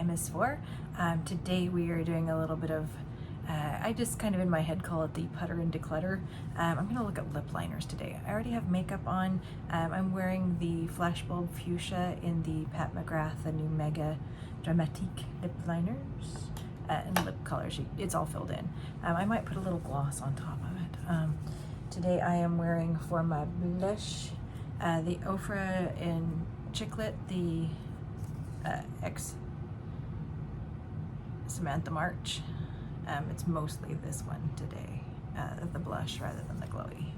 MS4. Today we are doing a little bit of, I just kind of in my head call it the putter and declutter. I'm going to look at lip liners today. I already have makeup on. I'm wearing the Flashbulb Fuchsia in the Pat McGrath, the new Mega Dramatique lip liners. And lip color sheet. It's all filled in. I might put a little gloss on top of it. Today I am wearing for my blush the Ofra in Chiclet, the X Samantha March. It's mostly this one today, the blush rather than the glowy.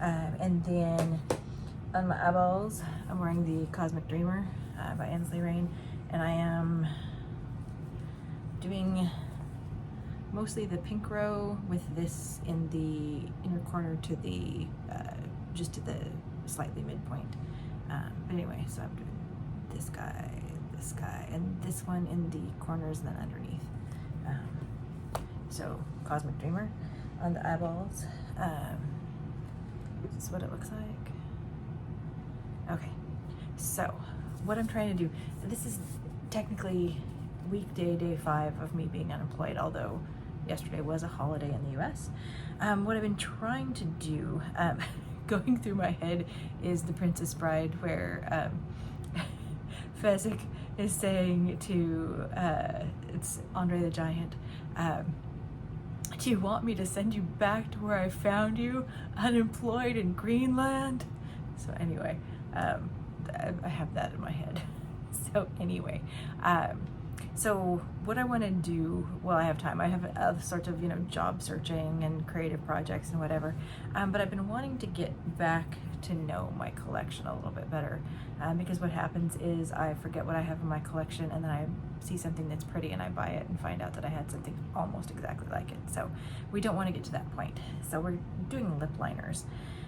And then on my eyeballs, I'm wearing the Cosmic Dreamer by Ainsley Rain, and I am doing mostly the pink row with this in the inner corner to the just to the slightly midpoint. But anyway, so I'm doing this guy, and this one in the corners and then underneath. So Cosmic Dreamer on the eyeballs. This is what it looks like. Okay, so what I'm trying to do, this is technically weekday, day 5 of me being unemployed, although yesterday was a holiday in the US. What I've been trying to do, going through my head, is The Princess Bride, where Fezzik is saying to, it's Andre the Giant, do you want me to send you back to where I found you, unemployed in Greenland? So anyway, I have that in my head. So anyway, so what I want to do while I have time, I have other sorts of, job searching and creative projects and whatever, but I've been wanting to get back to know my collection a little bit better, because what happens is I forget what I have in my collection, and then I see something that's pretty and I buy it and find out that I had something almost exactly like it. So we don't want to get to that point. So we're doing lip liners.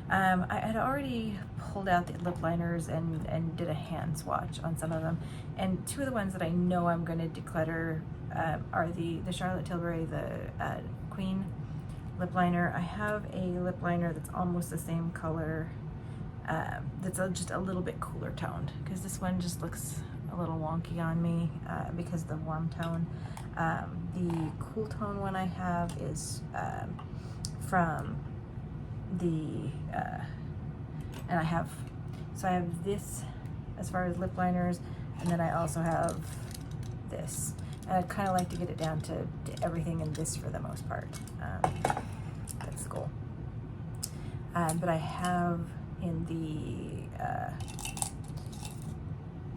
I had already pulled out the lip liners and did a hand swatch on some of them, and 2 of the ones that I know I'm going to declutter are the Charlotte Tilbury, the Queen lip liner. I have a lip liner that's almost the same color, that's just a little bit cooler toned, because this one just looks a little wonky on me because of the warm tone. The cool tone one I have is from the and I have this as far as lip liners, and then I also have this, and I'd kind of like to get it down to everything in this for the most part. That's cool. But I have in the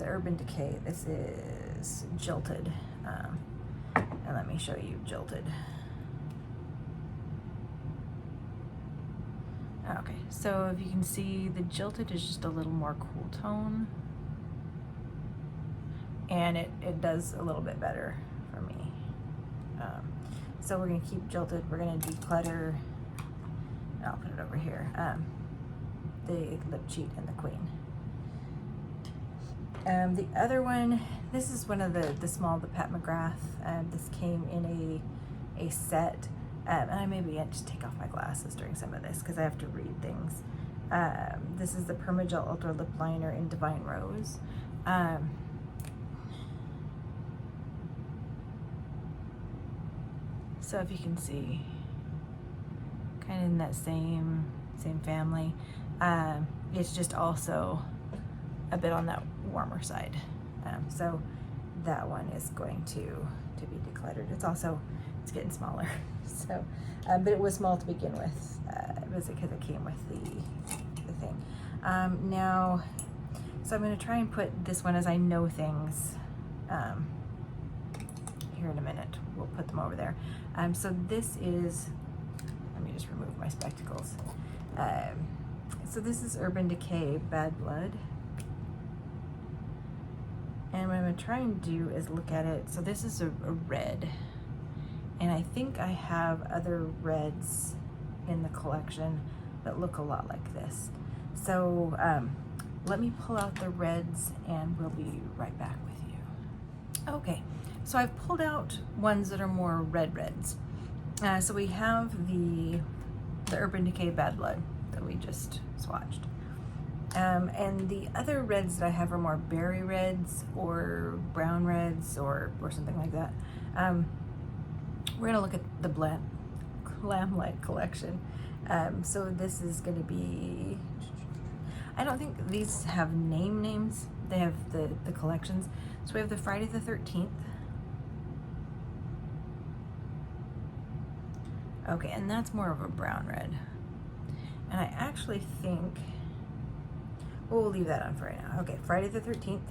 Urban Decay, this is Jilted, and let me show you Jilted. Okay, so if you can see, the Jilted is just a little more cool tone, and it does a little bit better for me. So we're going to keep Jilted. We're going to declutter, I'll put it over here, the Lip Cheat and the Queen. The other one, this is one of the small, the Pat McGrath. This came in a set. And I maybe just take off my glasses during some of this because I have to read things. This is the Permagel Ultra Lip Liner in Divine Rose. So if you can see, kind of in that same family. It's just also a bit on that warmer side. So that one is going to be decluttered. It's getting smaller. So, but it was small to begin with. It was because it came with the thing. Now, so I'm going to try and put this one as I know things. Here in a minute, we'll put them over there. So this is, let me just remove my spectacles. So this is Urban Decay Bad Blood. And what I'm going to try and do is look at it. So this is a red. And I think I have other reds in the collection that look a lot like this. So let me pull out the reds and we'll be right back with you. Okay, so I've pulled out ones that are more reds. So we have the Urban Decay Bad Blood that we just swatched. And the other reds that I have are more berry reds or brown reds or something like that. We're gonna look at the Glam Light collection. So this is gonna be, I don't think these have names. They have the collections. So we have the Friday the 13th. Okay, and that's more of a brown red. And I actually think, well, we'll leave that on for right now. Okay, Friday the 13th.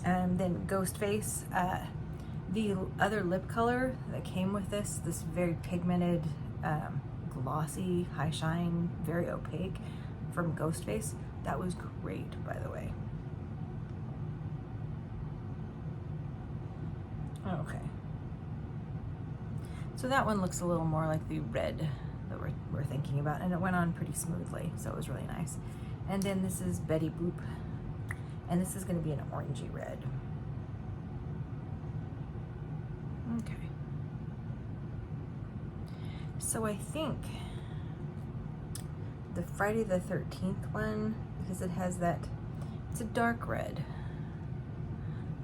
And then Ghost Face. The other lip color that came with this very pigmented, glossy, high shine, very opaque from Ghost Face. That was great, by the way. Okay. So that one looks a little more like the red that we're thinking about, and it went on pretty smoothly, so it was really nice. And then this is Betty Boop, and this is going to be an orangey red. Okay. So I think the Friday the 13th one, because it has that, it's a dark red,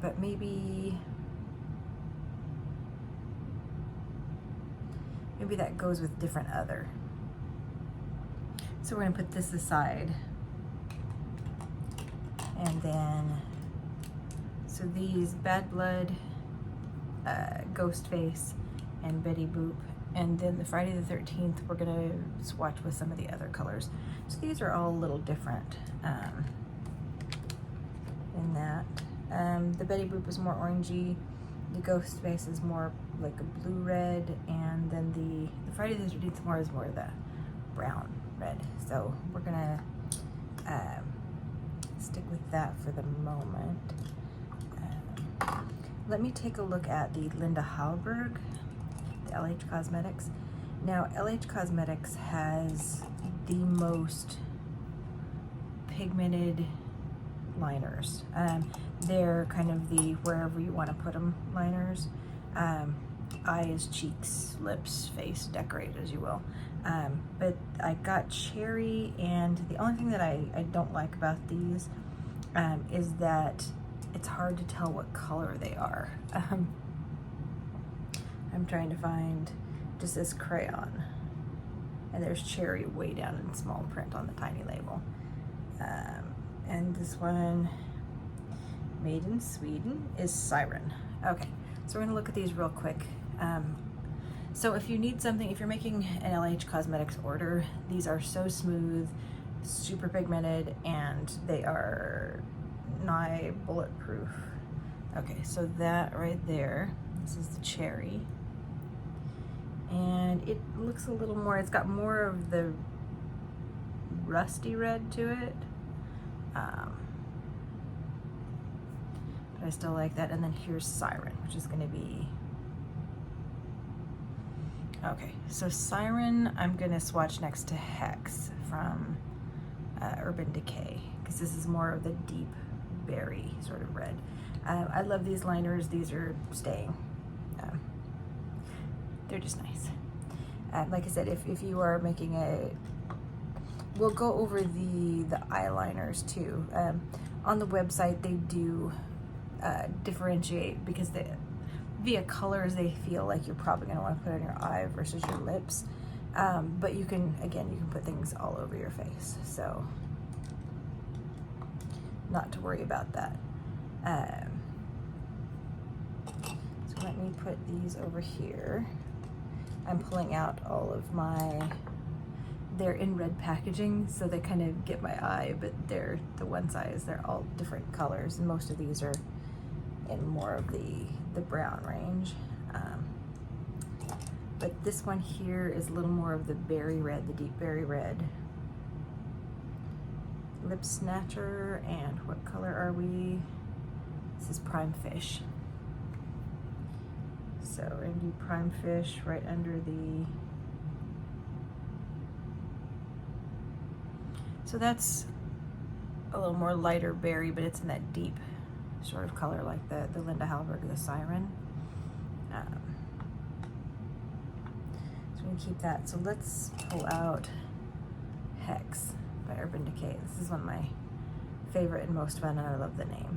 but maybe that goes with different other. So we're gonna put this aside. And then, so these Bad Blood, Ghost Face, and Betty Boop. And then the Friday the 13th, we're gonna swatch with some of the other colors. So these are all a little different in that. The Betty Boop is more orangey. The Ghost Face is more like a blue red, and then the Friday the 13th more is more the brown red. So we're gonna stick with that for the moment. Let me take a look at the Linda Hallberg, the LH Cosmetics. Now LH Cosmetics has the most pigmented liners. They're kind of the wherever you want to put them liners. Eyes, cheeks, lips, face, decorate as you will. But I got cherry, and the only thing that I don't like about these is that it's hard to tell what color they are. I'm trying to find just this crayon, and there's cherry way down in small print on the tiny label. And this one, made in Sweden, is Siren. Okay, so we're gonna look at these real quick. So if you need something, if you're making an LH Cosmetics order, these are so smooth, super pigmented, and they are nigh bulletproof. Okay, so that right there, this is the cherry. And it looks a little more, it's got more of the rusty red to it. But I still like that. And then here's Siren, which is gonna be, okay, so Siren, I'm gonna swatch next to Hex from Urban Decay, because this is more of the deep berry sort of red. I love these liners. These are staying. They're just nice. Like I said, if you are making we'll go over the eyeliners too. On the website, they do differentiate, because via colors, they feel like you're probably going to want to put it on your eye versus your lips. But you can put things all over your face. So not to worry about that. So let me put these over here. I'm pulling out all of they're in red packaging, so they kind of get my eye, but they're the one size. They're all different colors, and most of these are in more of the brown range. But this one here is a little more of the berry red, the deep berry red. Lip Snatcher, and what color are we? This is Prime Fish. So we're gonna do Prime Fish right under the, so that's a little more lighter berry, but it's in that deep sort of color like the Linda Hallberg, the Siren. So we can keep that. So let's pull out Hex by Urban Decay. This is one of my favorite and most fun, and I love the name.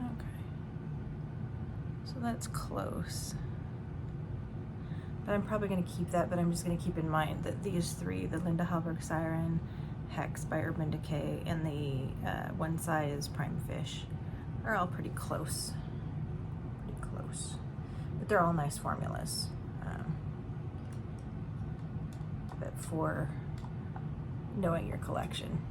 Okay, so that's close. But I'm probably going to keep that, but I'm just going to keep in mind that these three, the Linda Hallberg Siren, Hex by Urban Decay, and the One Size Prime Fish are all pretty close. Pretty close. But they're all nice formulas. But for knowing your collection.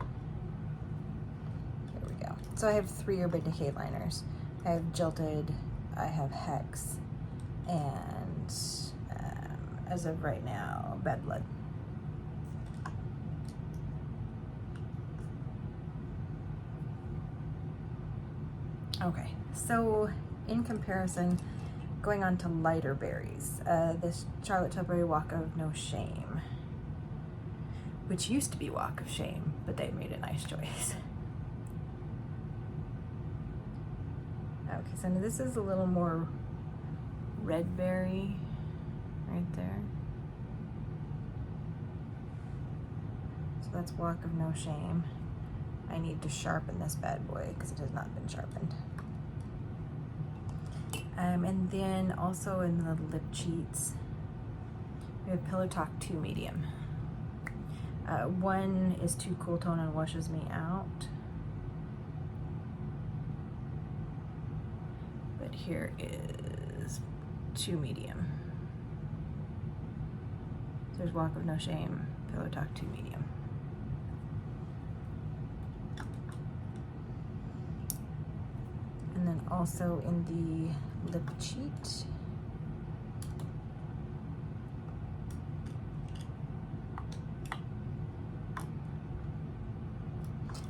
There we go. So I have 3 Urban Decay liners. I have Jilted, I have Hex, and as of right now, Bad Blood. Okay, so in comparison, going on to lighter berries, this Charlotte Tilbury Walk of No Shame, which used to be Walk of Shame, but they made a nice choice. Okay, so now this is a little more red berry right there. So that's Walk of No Shame. I need to sharpen this bad boy because it has not been sharpened. And then also in the lip cheats, we have Pillow Talk 2 Medium. 1 is too cool tone and washes me out. But here is 2 Medium. So there's Walk of No Shame, Pillow Talk 2 Medium. And then also in the lip cheat,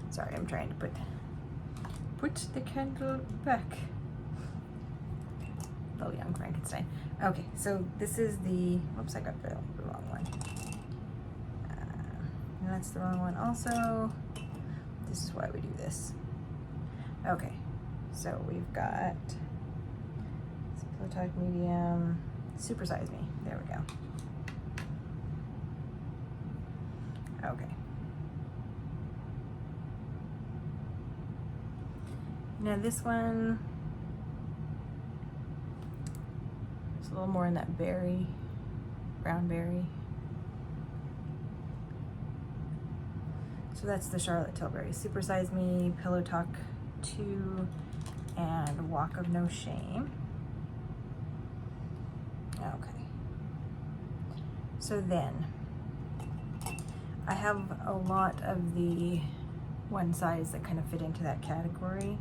sorry, I'm trying to put the candle back. Little Young Frankenstein. Okay, so this is the, whoops, I got the wrong one. And that's the wrong one also. This is why we do this. Okay, so we've got Pillow Talk Medium, Super Size Me. There we go. Okay. Now this one, it's a little more in that berry, brown berry. So that's the Charlotte Tilbury Super Size Me, Pillow Talk 2, and Walk of No Shame. Okay. So then, I have a lot of the one size that kind of fit into that category.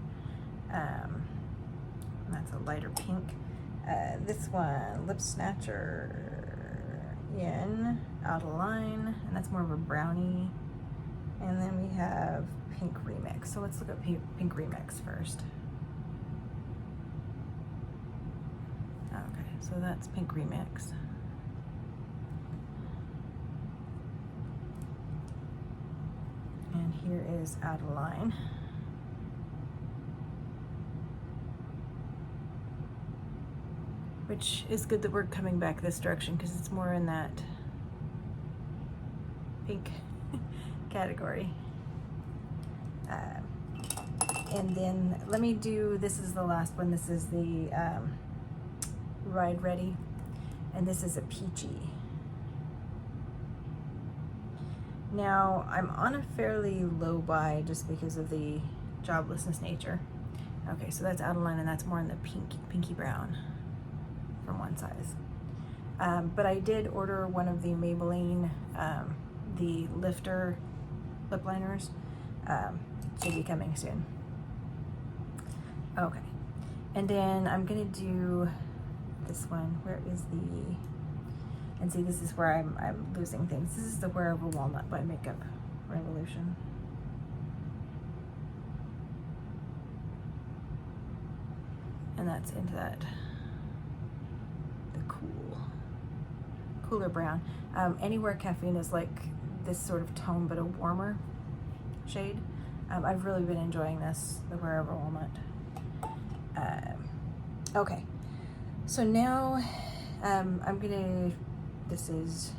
That's a lighter pink. This one, Lip Snatcher in Out of Line, and that's more of a brownie. And then we have Pink Remix. So let's look at Pink Remix first. Okay, so that's Pink Remix. And here is Out of Line. Which is good that we're coming back this direction because it's more in that pink category. And then let me do, this is the last one. This is the Ride Ready. And this is a peachy. Now, I'm on a fairly low buy just because of the joblessness nature. Okay, so that's Out of Line, and that's more in the pinky brown from One Size. But I did order one of the Maybelline, the Lifter lip liners. Should be coming soon. Okay, and then I'm gonna do this one. Where is the, and see, this is where I'm losing things. This is the Wherever Walnut by Makeup Revolution. And that's into that, the cooler brown. Anywhere Caffeine is like this sort of tone, but a warmer shade. I've really been enjoying this, the Wherever Walnut. Okay, so now I'm gonna, this is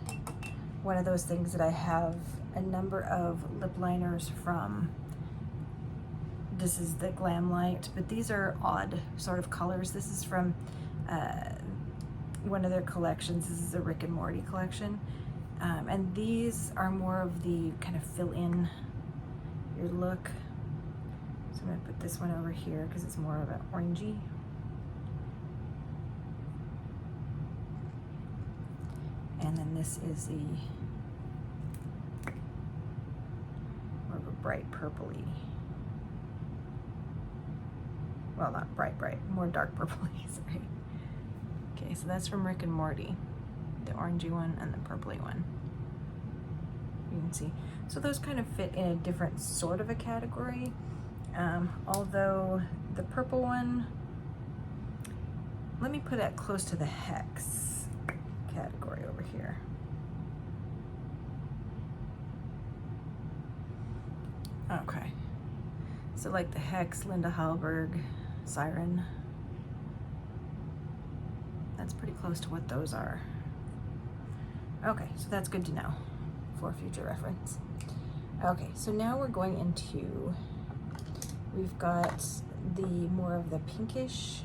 one of those things that I have a number of lip liners from. This is the Glam Light, but these are odd sort of colors. This is from one of their collections. This is a Rick and Morty collection. And these are more of the kind of fill in your look. So I'm gonna put this one over here because it's more of an orangey. And then this is the more of a bright purpley. Well, not bright, more dark purpley, sorry. Okay, so that's from Rick and Morty. The orangey one and the purpley one. You can see. So those kind of fit in a different sort of a category. Although the purple one, let me put it close to the hex category over here. Okay. So like the hex, Linda Hallberg, Siren. That's pretty close to what those are. Okay, so that's good to know for future reference. Okay, so now we're going into, we've got the more of the pinkish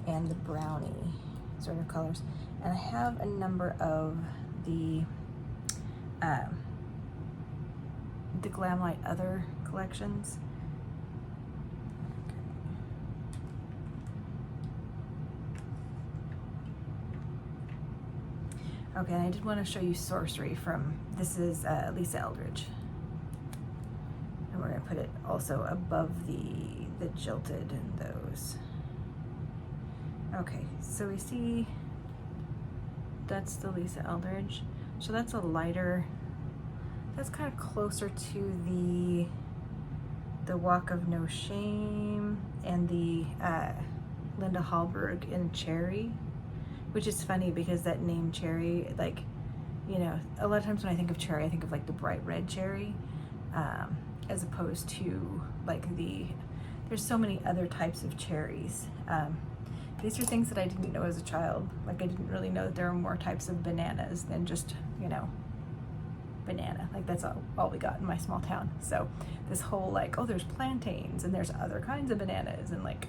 and the brownie sort of colors. And I have a number of the Glam Light Other collections. Okay, and I did want to show you Sorcery from, this is Lisa Eldridge. And we're going to put it also above the Jilted and those. Okay, so we see that's the Lisa Eldridge. So that's a lighter, that's kind of closer to the Walk of No Shame and the Linda Hallberg in Cherry. Which is funny because that name Cherry, like, you know, a lot of times when I think of cherry, I think of like the bright red cherry, as opposed to like there's so many other types of cherries. These are things that I didn't know as a child. Like I didn't really know that there were more types of bananas than just, you know, banana. Like that's all we got in my small town. So this whole like, oh, there's plantains and there's other kinds of bananas and like,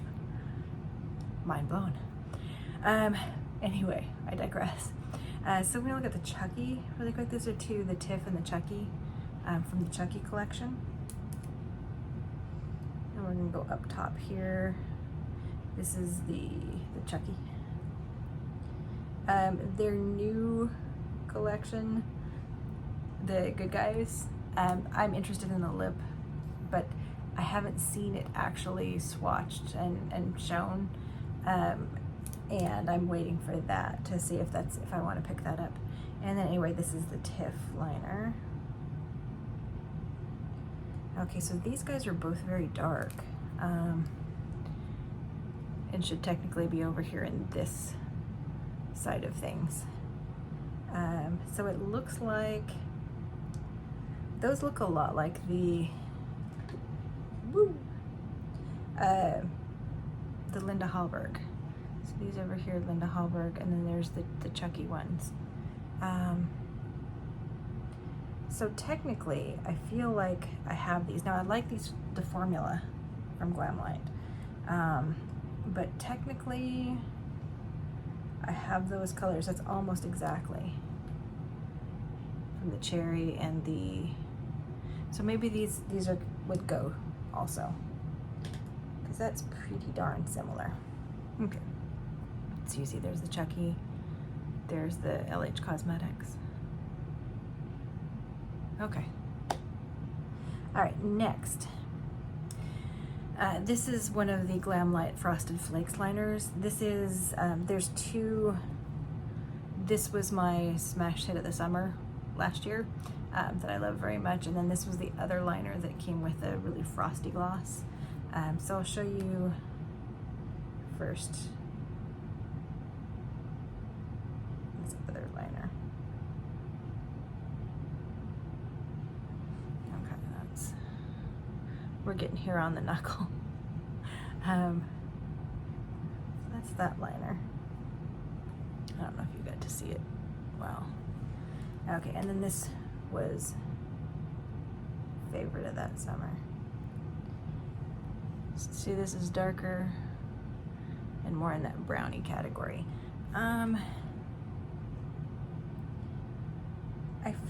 mind blown. Anyway, I digress. So we're gonna look at the Chucky really quick. These are two, the Tiff and the Chucky from the Chucky collection. And we're gonna go up top here. This is the Chucky. Their new collection, the Good Guys. I'm interested in the lip, but I haven't seen it actually swatched and shown. And I'm waiting for that to see if I want to pick that up. And then anyway, this is the Tiff liner. Okay, so these guys are both very dark. And should technically be over here in this side of things. So it looks like, those look a lot like the Linda Hallberg. So these over here, Linda Hallberg, and then there's the Chucky ones. So technically, I feel like I have these. Now I like the formula from Glam Light. But technically, I have those colors. That's almost exactly from the Cherry and the, so maybe these would go also, because that's pretty darn similar. Okay. So you see there's the Chucky, there's the LH Cosmetics. Okay. All right, next. This is one of the Glam Light Frosted Flakes liners. This is, there's two, this was my smash hit of the summer last year that I love very much, and then this was the other liner that came with a really frosty gloss. So I'll show you first this other liner. Okay, we're getting here on the knuckle. That's that liner. I don't know if you got to see it well. Okay, and then this was favorite of that summer. See, this is darker and more in that brownie category. I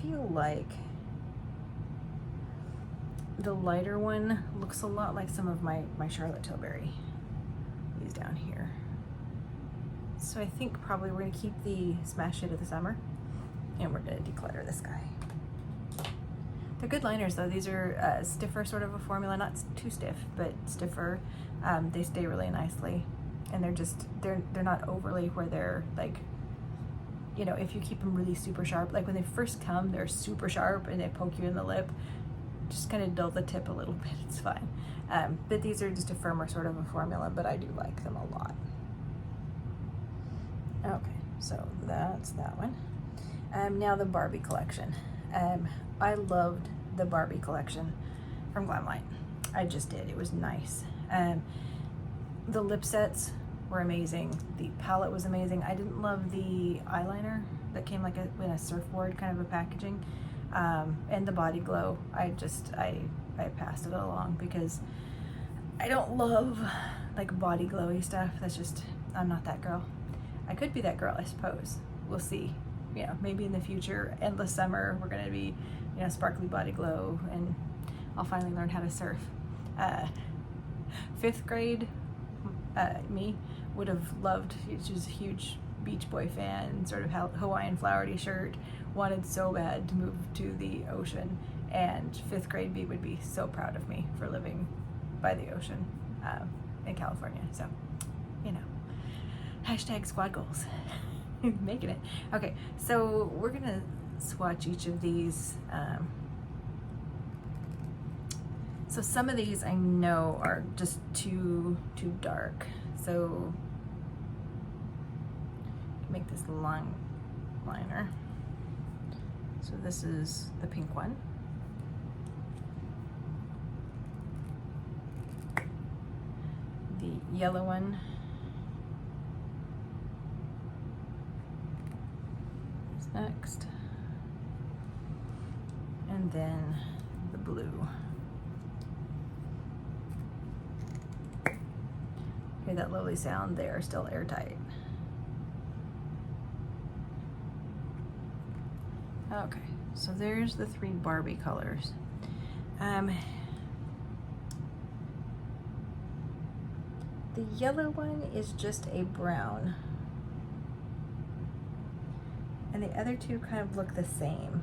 feel like the lighter one looks a lot like some of my Charlotte Tilbury, these down here. So I think probably we're gonna keep the smash hit of the summer and we're gonna declutter this guy. They're good liners though. These are stiffer sort of a formula, not too stiff, but stiffer. They stay really nicely, and they're not overly where they're like, you know, if you keep them really super sharp, like when they first come, they're super sharp and they poke you in the lip. Just kind of dull the tip a little bit, it's fine. But these are just a firmer sort of a formula, but I do like them a lot. Okay, so that's that one. Now the Barbie collection. I loved the Barbie collection from Glamlight. I just did, it was nice. The lip sets were amazing. The palette was amazing. I didn't love the eyeliner that came like in a surfboard kind of a packaging. And the body glow, I passed it along because I don't love like body glowy stuff. That's just, I'm not that girl. I could be that girl, I suppose. We'll see. You know, maybe in the future, endless summer, we're gonna be, you know, sparkly body glow, and I'll finally learn how to surf. 5th grade me would have loved, she was a huge Beach Boy fan, sort of Hawaiian flowery shirt, wanted so bad to move to the ocean, and 5th grade me would be so proud of me for living by the ocean in California. So, you know, hashtag squad goals. Making it. Okay, so we're gonna swatch each of these. So some of these I know are just too dark. So make this long liner. So this is the pink one. The yellow one. Next, and then the blue. Hear that lovely sound? They are still airtight. Okay, so there's the 3 Barbie colors. The yellow one is just a brown. And the other 2 kind of look the same.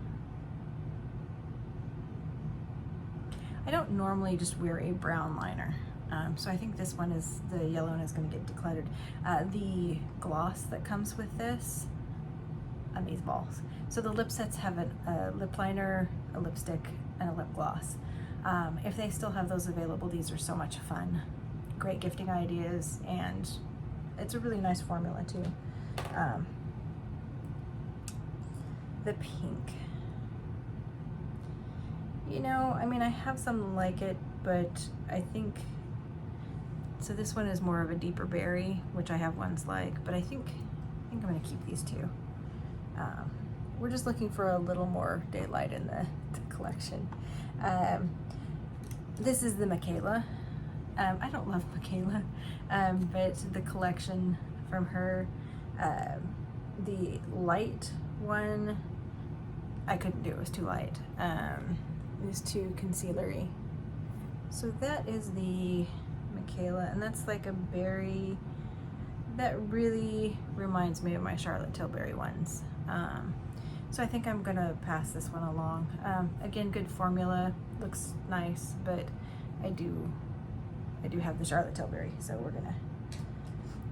I don't normally just wear a brown liner. So I think this one is, the yellow one is gonna get decluttered. The gloss that comes with this, these balls. So the lip sets have a lip liner, a lipstick, and a lip gloss. If they still have those available, these are so much fun. Great gifting ideas, and it's a really nice formula too. The pink. You know, I mean, I have some like it, but I think, so this one is more of a deeper berry, which I have ones like, but I think I'm gonna keep these 2. We're just looking for a little more daylight in the collection. This is the Michaela. I don't love Michaela, but the collection from her, the light one, I couldn't do, it was too light. It was too concealery. So that is the Michaela, and that's like a berry that really reminds me of my Charlotte Tilbury ones. So I think I'm gonna pass this one along. Again, good formula, looks nice, but I do have the Charlotte Tilbury, so we're gonna,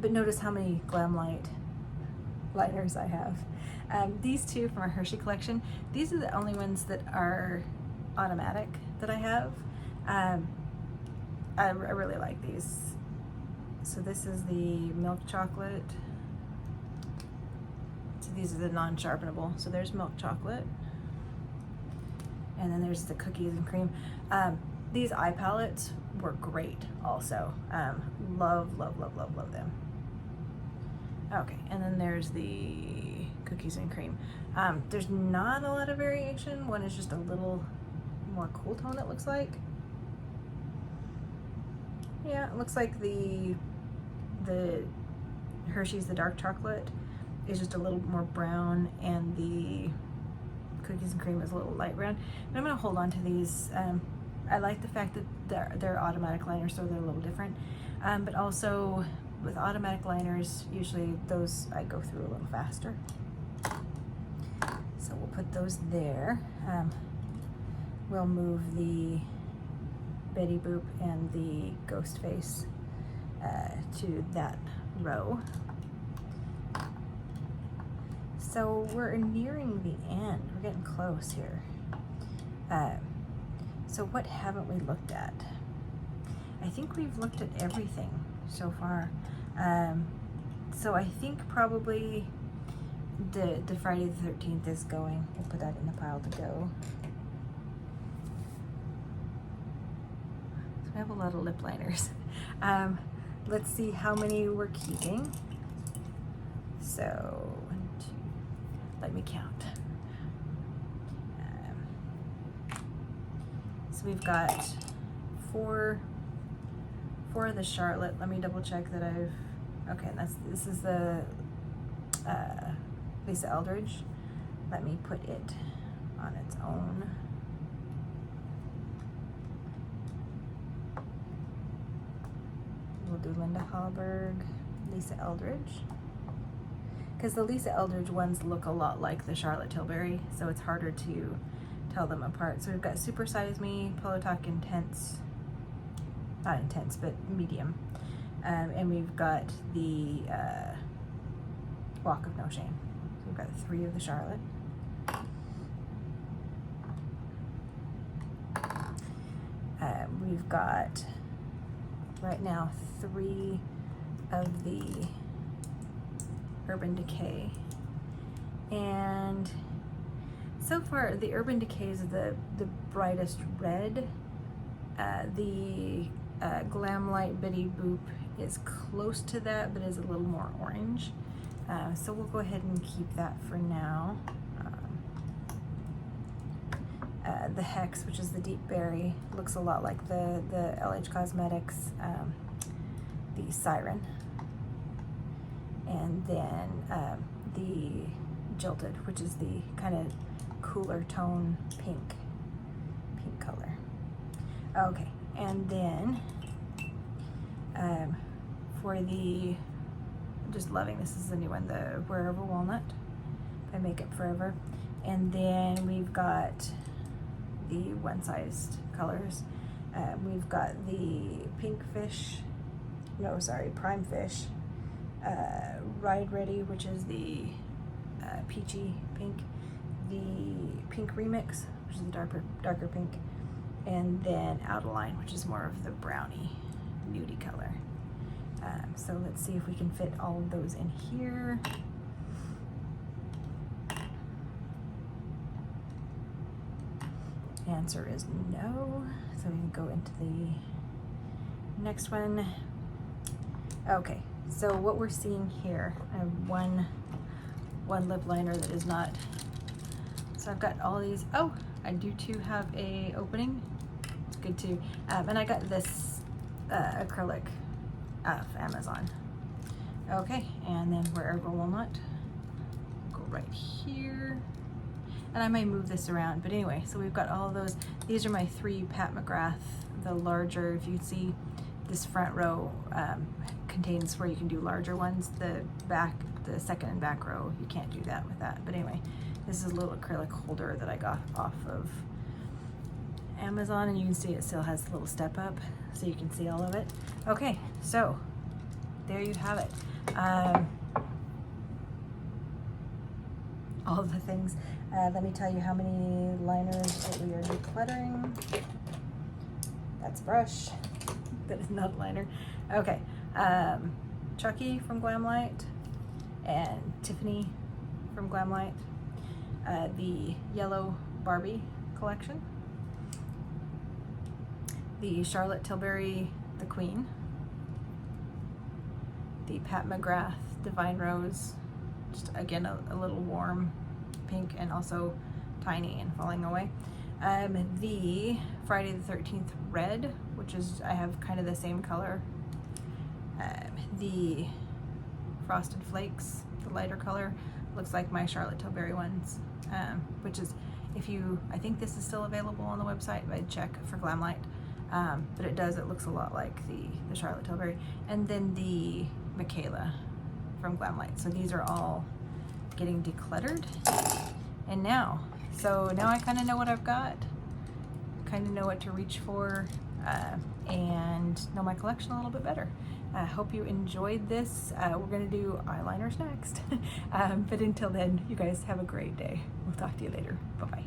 but notice how many Glamlight liners I have. These 2 from our Hershey collection, these are the only ones that are automatic that I have. I really like these. So this is the milk chocolate. So these are the non-sharpenable. So there's milk chocolate. And then there's the cookies and cream. These eye palettes were great also. Love them. Okay, and then there's the cookies and cream. There's not a lot of variation. One is just a little more cool tone, it looks like. Yeah, it looks like the Hershey's, the dark chocolate, is just a little more brown, and the cookies and cream is a little light brown. But I'm gonna hold on to these. I like the fact that they're automatic liners, so they're a little different. But also with automatic liners, usually those I go through a little faster. So we'll put those there. We'll move the Betty Boop and the Ghost Face to that row. So we're nearing the end. We're getting close here. So what haven't we looked at? I think we've looked at everything so far. So I think probably the Friday the 13th is going. We'll put that in the pile to go. So we have a lot of lip liners. Let's see how many we're keeping. So 1, 2, let me count. So we've got four of the Charlotte. Let me double check that okay, this is the Lisa Eldridge. Let me put it on its own. We'll do Linda Hallberg, Lisa Eldridge. Because the Lisa Eldridge ones look a lot like the Charlotte Tilbury, so it's harder to tell them apart. So we've got Super Size Me, Pillow Talk Intense, not intense, but medium. And we've got the Walk of No Shame. So we've got 3 of the Charlotte. We've got, right now, 3 of the Urban Decay. And so far, the Urban Decay is the brightest red. The Glam Light Betty Boop is close to that, but is a little more orange. So we'll go ahead and keep that for now. The Hex, which is the Deep Berry, looks a lot like the LH Cosmetics, the Siren. And then the Jilted, which is the kind of cooler tone pink color. Okay, and then for the, I'm just loving, this is the new one, the Wherever Walnut by Makeup Forever. And then we've got the one-sized colors. We've got the Pink Fish, no, sorry, Prime Fish, Ride Ready, which is the peachy pink, the Pink Remix, which is the darker pink, and then Out of Line, which is more of the brownie, nudie color. So let's see if we can fit all of those in here. Answer is no. So we can go into the next one. Okay, so what we're seeing here, I have one lip liner that is not, so I've got all these. Oh, I do too have a opening. It's good too. And I got this acrylic off Amazon. Okay, and then Wherever Walnut, go right here. And I may move this around, but anyway, so we've got all of those. These are my 3 Pat McGrath, the larger. If you see this front row contains where you can do larger ones. The second and back row, you can't do that with that. But anyway, this is a little acrylic holder that I got off of Amazon, and you can see it still has a little step up, so you can see all of it. Okay, so there you have it. All of the things. Let me tell you how many liners that we are decluttering. That's a brush. That is not a liner. Okay. Chucky from Glamlight and Tiffany from Glamlight. The yellow Barbie collection. The Charlotte Tilbury, the Queen. The Pat McGrath Divine Rose just again a little warm pink and also tiny and falling away. The Friday the 13th red, which is, I have kind of the same color. The Frosted Flakes, the lighter color, looks like my Charlotte Tilbury ones, which is, I think this is still available on the website, but I'd check for Glamlight. But it looks a lot like the Charlotte Tilbury. And then the Michaela from Glamlight. So these are all getting decluttered. And now I kind of know what I've got, kind of know what to reach for, and know my collection a little bit better. I hope you enjoyed this. We're going to do eyeliners next. But until then, you guys have a great day. We'll talk to you later. Bye-bye.